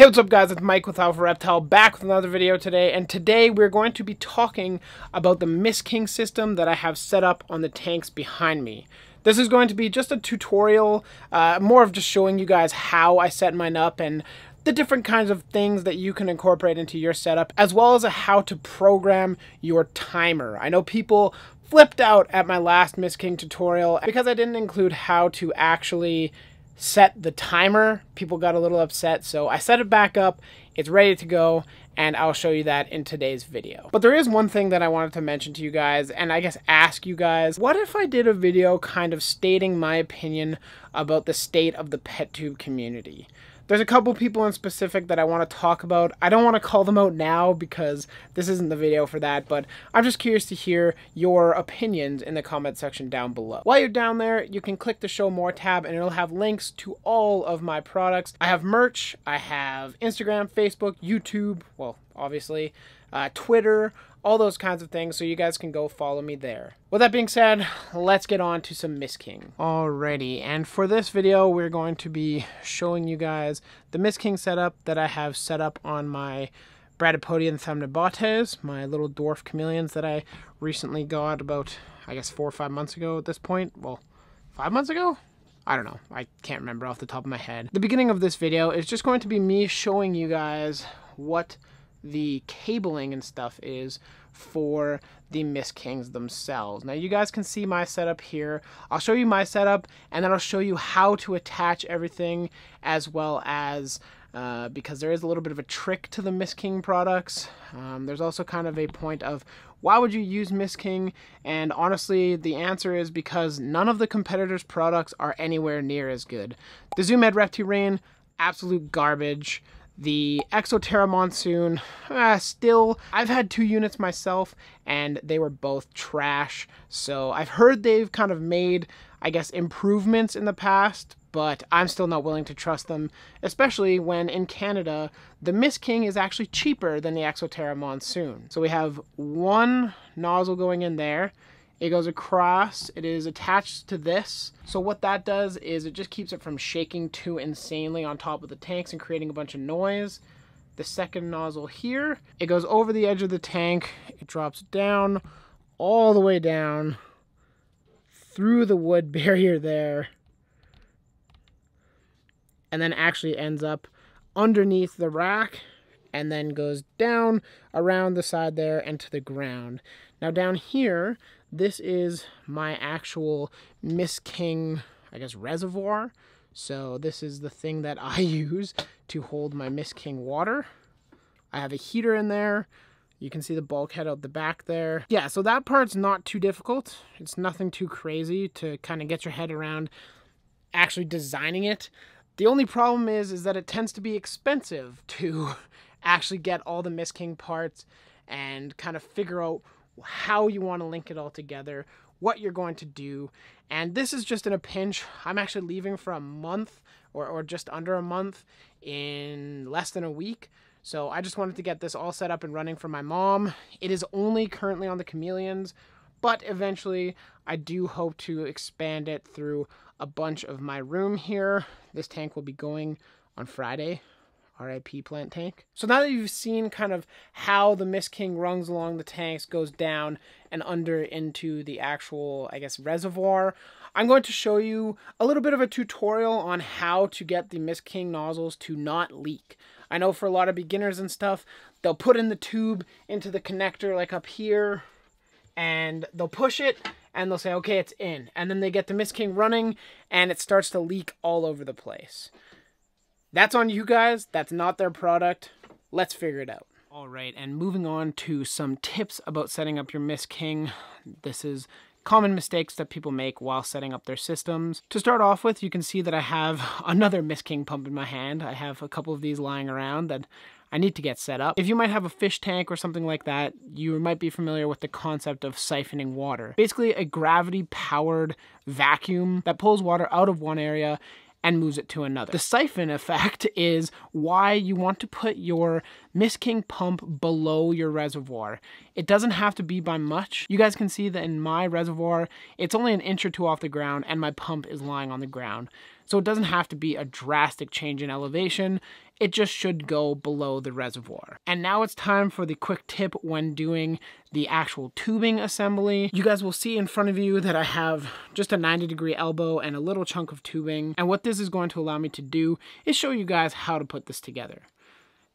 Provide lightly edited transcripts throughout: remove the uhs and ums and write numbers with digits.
Hey, what's up guys, it's Mike with Alpha Reptile back with another video today, and today we're going to be talking about the MISTKING system that I have set up on the tanks behind me. This is going to be just a tutorial, more of just showing you guys how I set mine up and the different kinds of things that you can incorporate into your setup, as well as how to program your timer. I know people flipped out at my last MISTKING tutorial because I didn't include how to actually set the timer. People got a little upset, so I set it back up. It's ready to go, and I'll show you that in today's video. But there is one thing that I wanted to mention to you guys, and I guess ask you guys, what if I did a video kind of stating my opinion about the state of the pet tube community? There's a couple people in specific that I want to talk about. I don't want to call them out now because this isn't the video for that, but I'm just curious to hear your opinions in the comment section down below. While you're down there, you can click the Show More tab and it'll have links to all of my products. I have merch, I have Instagram, Facebook, YouTube, well, obviously, Twitter, all those kinds of things, so you guys can go follow me there. With that being said, let's get on to some MISTKING. Alrighty, and for this video, we're going to be showing you guys the MISTKING setup that I have set up on my Bradypodium thamnobates, my little dwarf chameleons that I recently got about, I guess, 4 or 5 months ago at this point. Well, 5 months ago? I don't know. I can't remember off the top of my head. The beginning of this video is just going to be me showing you guys what the cabling and stuff is for the MISTKINGs themselves. Now you guys can see my setup here. I'll show you my setup and then I'll show you how to attach everything, as well as because there is a little bit of a trick to the MISTKING products. There's also kind of a point of why would you use MISTKING, and honestly the answer is because none of the competitors' products are anywhere near as good. The Zoo Med Repti-Rain, absolute garbage. The Exoterra Monsoon, still, I've had 2 units myself, and they were both trash. So I've heard they've kind of made, I guess, improvements in the past, but I'm still not willing to trust them, especially when in Canada, the MISTKING is actually cheaper than the Exoterra Monsoon. So we have one nozzle going in there. It goes across, it is attached to this. So what that does is it just keeps it from shaking too insanely on top of the tanks and creating a bunch of noise. The second nozzle here, it goes over the edge of the tank, it drops down, all the way down, through the wood barrier there, and then actually ends up underneath the rack, and then goes down around the side there and to the ground. Now down here, this is my actual MISTKING, I guess, reservoir. So this is the thing that I use to hold my MISTKING water. I have a heater in there. You can see the bulkhead out the back there. Yeah, so that part's not too difficult. It's nothing too crazy to kind of get your head around actually designing it. The only problem is that it tends to be expensive to actually get all the MISTKING parts and kind of figure out how you want to link it all together, what you're going to do. And this is just in a pinch. I'm actually leaving for a month or just under a month in less than a week. So I just wanted to get this all set up and running for my mom. It is only currently on the chameleons, but eventually I do hope to expand it through a bunch of my room here. This tank will be going on Friday. RIP plant tank. So now that you've seen kind of how the MISTKING runs along the tanks, goes down and under into the actual, I guess, reservoir, I'm going to show you a little bit of a tutorial on how to get the MISTKING nozzles to not leak. I know for a lot of beginners and stuff, they'll put in the tube into the connector like up here, and they'll push it and they'll say, okay, it's in. And then they get the MISTKING running and it starts to leak all over the place. That's on you guys. That's not their product. Let's figure it out. All right, and moving on to some tips about setting up your MISTKING. This is common mistakes that people make while setting up their systems. To start off with, you can see that I have another MISTKING pump in my hand. I have a couple of these lying around that I need to get set up. If you might have a fish tank or something like that, you might be familiar with the concept of siphoning water. Basically a gravity-powered vacuum that pulls water out of one area and moves it to another. The siphon effect is why you want to put your MISTKING pump below your reservoir. It doesn't have to be by much. You guys can see that in my reservoir, it's only an inch or two off the ground and my pump is lying on the ground. So it doesn't have to be a drastic change in elevation. It just should go below the reservoir. And now it's time for the quick tip when doing the actual tubing assembly. You guys will see in front of you that I have just a 90-degree elbow and a little chunk of tubing. And what this is going to allow me to do is show you guys how to put this together.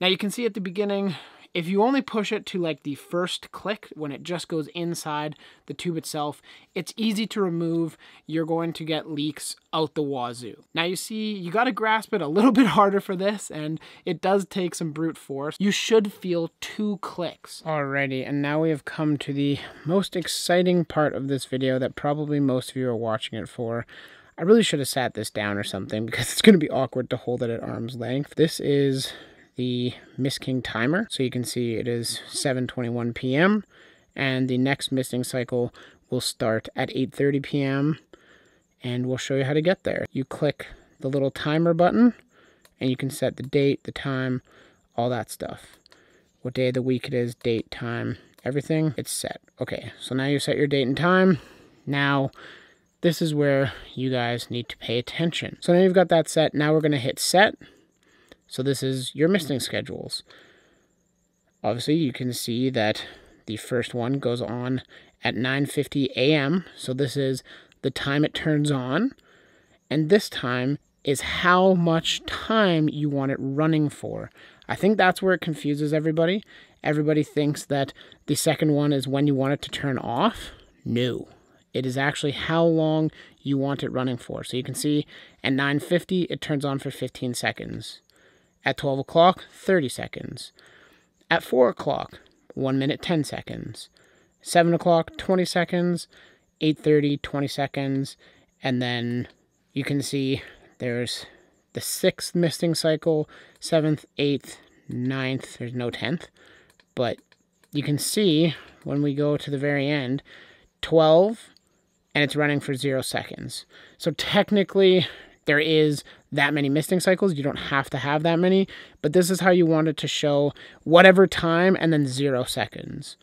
Now you can see at the beginning, if you only push it to like the first click when it just goes inside the tube itself, it's easy to remove. You're going to get leaks out the wazoo. Now you see, you got to grasp it a little bit harder for this, and it does take some brute force. You should feel 2 clicks. Alrighty, and now we have come to the most exciting part of this video that probably most of you are watching it for. I really should have sat this down or something because it's going to be awkward to hold it at arm's length. This is the MISTKING timer. So you can see it is 7:21 p.m. and the next misting cycle will start at 8:30 p.m. and we'll show you how to get there. You click the little timer button and you can set the date, the time, all that stuff. What day of the week it is, date, time, everything, it's set. Okay, so now you set your date and time. Now, this is where you guys need to pay attention. So now you've got that set. Now we're gonna hit set. So this is your misting schedules. Obviously, you can see that the first one goes on at 9:50 a.m. So this is the time it turns on. And this time is how much time you want it running for. I think that's where it confuses everybody. Everybody thinks that the second one is when you want it to turn off. No. It is actually how long you want it running for. So you can see at 9:50, it turns on for 15 seconds. At 12 o'clock, 30 seconds. At 4 o'clock, 1 minute, 10 seconds. 7 o'clock, 20 seconds. 8:30, 20 seconds. And then you can see there's the 6th misting cycle, 7th, 8th, 9th. There's no 10th. But you can see when we go to the very end, 12, and it's running for 0 seconds. So technically, there is that many misting cycles. You don't have to have that many, but this is how you want it to show whatever time and then 0 seconds.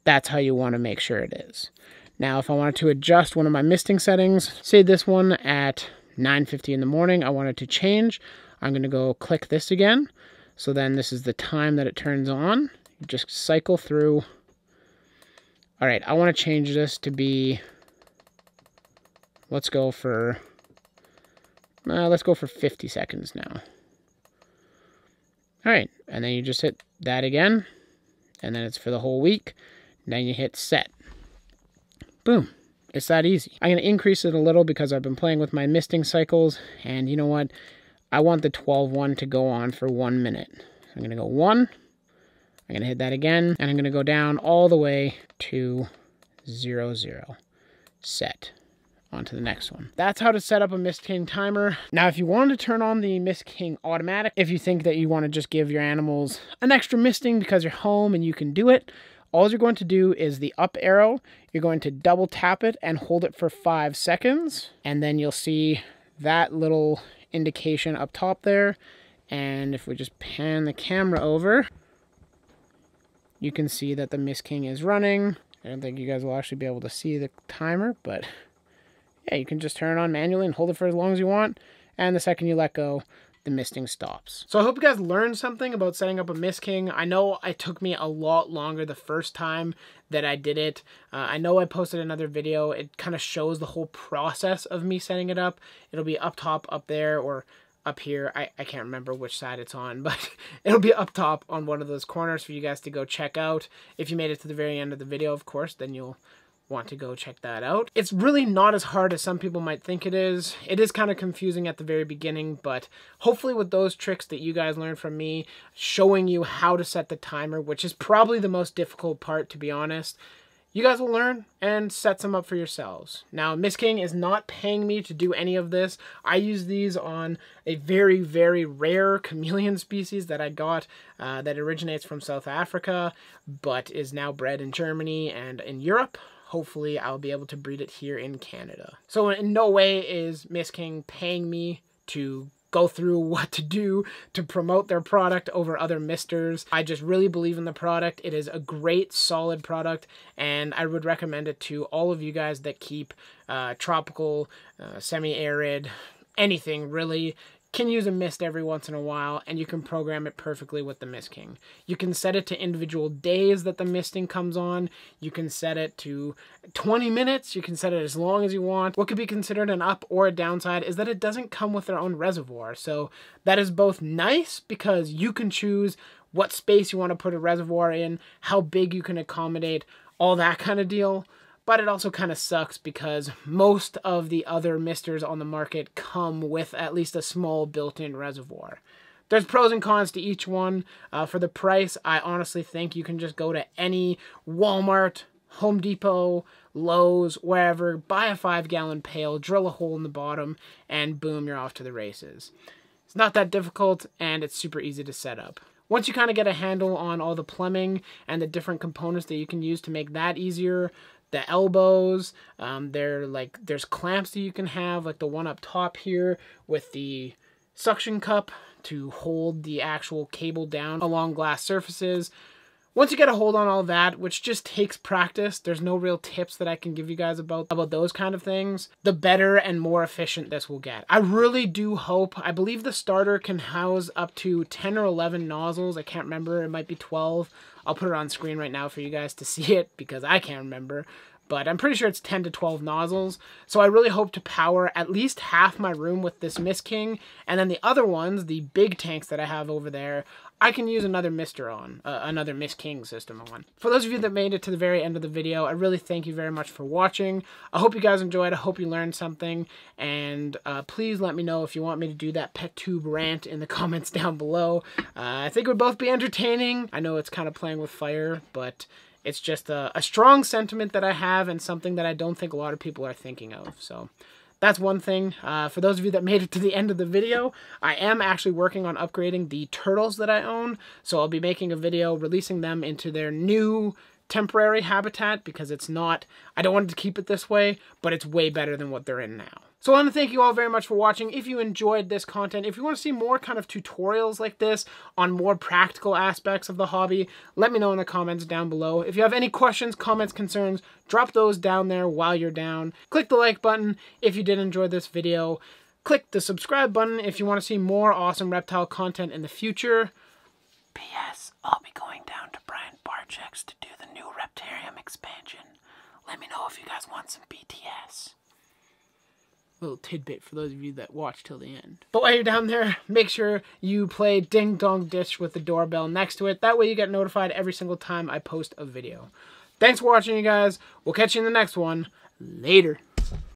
That's how you want to make sure it is. Now, if I wanted to adjust one of my misting settings, say this one at 9:50 in the morning, I want it to change. I'm going to go click this again. So then this is the time that it turns on. You just cycle through. All right, I want to change this to be, let's go for 50 seconds now. All right, and then you just hit that again, and then it's for the whole week. Then you hit set. Boom. It's that easy. I'm going to increase it a little because I've been playing with my misting cycles, and you know what? I want the 12 one to go on for 1 minute. So I'm going to go 1. I'm going to hit that again, and I'm going to go down all the way to 0, 0. Set. On to the next one. That's how to set up a MISTKING timer. Now, if you want to turn on the MISTKING automatic, if you think that you want to just give your animals an extra misting because you're home and you can do it, all you're going to do is the up arrow. You're going to double tap it and hold it for 5 seconds. And then you'll see that little indication up top there. And if we just pan the camera over, you can see that the MISTKING is running. I don't think you guys will actually be able to see the timer, but yeah, you can just turn it on manually and hold it for as long as you want. And the second you let go, the misting stops. So I hope you guys learned something about setting up a MISTKING. I know it took me a lot longer the first time that I did it. I know I posted another video. It kind of shows the whole process of me setting it up. It'll be up top, up there, or up here. I can't remember which side it's on, but it'll be up top on one of those corners for you guys to go check out. If you made it to the very end of the video, of course, then you'll want to go check that out. It's really not as hard as some people might think it is. It is kind of confusing at the very beginning, but hopefully with those tricks that you guys learned from me, showing you how to set the timer, which is probably the most difficult part, to be honest, you guys will learn and set some up for yourselves. Now, MISTKING is not paying me to do any of this. I use these on a very, very rare chameleon species that I got that originates from South Africa, but is now bred in Germany and in Europe. Hopefully, I'll be able to breed it here in Canada. So in no way is MISTKING paying me to go through what to do to promote their product over other misters. I just really believe in the product. It is a great, solid product, and I would recommend it to all of you guys that keep tropical, semi-arid, anything really can use a mist every once in a while, and you can program it perfectly with the MISTKING. You can set it to individual days that the misting comes on. You can set it to 20 minutes. You can set it as long as you want. What could be considered an up or a downside is that it doesn't come with their own reservoir. So that is both nice because you can choose what space you want to put a reservoir in, how big you can accommodate, all that kind of deal. But it also kind of sucks because most of the other misters on the market come with at least a small built-in reservoir. There's pros and cons to each one. For the price, I honestly think you can just go to any Walmart, Home Depot, Lowe's, wherever, buy a 5-gallon pail, drill a hole in the bottom, and boom, you're off to the races. It's not that difficult, and it's super easy to set up. Once you kind of get a handle on all the plumbing and the different components that you can use to make that easier, the elbows, there's clamps that you can have, like the one up top here with the suction cup to hold the actual cable down along glass surfaces. Once you get a hold on all that, which just takes practice, there's no real tips that I can give you guys about those kind of things, the better and more efficient this will get. I really do hope, I believe the starter can house up to 10 or 11 nozzles. I can't remember, it might be 12. I'll put it on screen right now for you guys to see it because I can't remember. But I'm pretty sure it's 10 to 12 nozzles. So I really hope to power at least half my room with this MISTKING. And then the other ones, the big tanks that I have over there, I can use another mister on, another MISTKING system on. For those of you that made it to the very end of the video, I really thank you very much for watching. I hope you guys enjoyed. I hope you learned something. And please let me know if you want me to do that pet tube rant in the comments down below. I think it would both be entertaining. I know it's kind of playing with fire, but it's just a strong sentiment that I have and something that I don't think a lot of people are thinking of. So that's one thing. For those of you that made it to the end of the video, I am actually working on upgrading the turtles that I own. So I'll be making a video releasing them into their new temporary habitat because it's not, I don't want to keep it this way, but it's way better than what they're in now. So I want to thank you all very much for watching. If you enjoyed this content, if you want to see more kind of tutorials like this on more practical aspects of the hobby, let me know in the comments down below. If you have any questions, comments, concerns, drop those down there while you're down. Click the like button if you did enjoy this video. Click the subscribe button if you want to see more awesome reptile content in the future. P.S. I'll be going down to Brian Barczyk's to do the new Reptarium expansion. Let me know if you guys want some BTS. Little tidbit for those of you that watch till the end. But while you're down there, make sure you play Ding Dong Ditch with the doorbell next to it. That way you get notified every single time I post a video. Thanks for watching, you guys. We'll catch you in the next one. Later.